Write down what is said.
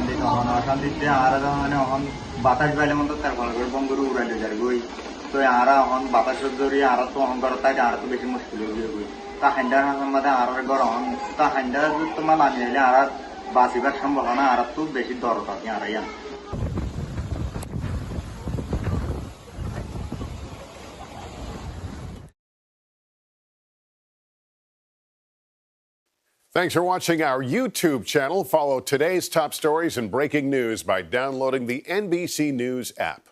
অশান্তি তখন অশান্তিতে আর মানে এখন বাতাস বাইলে মতো তার ফল করে বঙ্গুরু উড়াইলে যার গই তো আর এখন বাতাসের জড়িয়ে আর তো অহংকার তাই আর তো বেশি মুশকিল হয়ে গই তা হান্ডার মধ্যে আর ঘর হন তা হান্ডার তোমার নামিয়ে এলে আর বাঁচিবার সম্ভাবনা আর তো বেশি দর থাকে আর ইয়ান Thanks for watching our YouTube channel. Follow today's top stories and breaking news by downloading the NBC News app.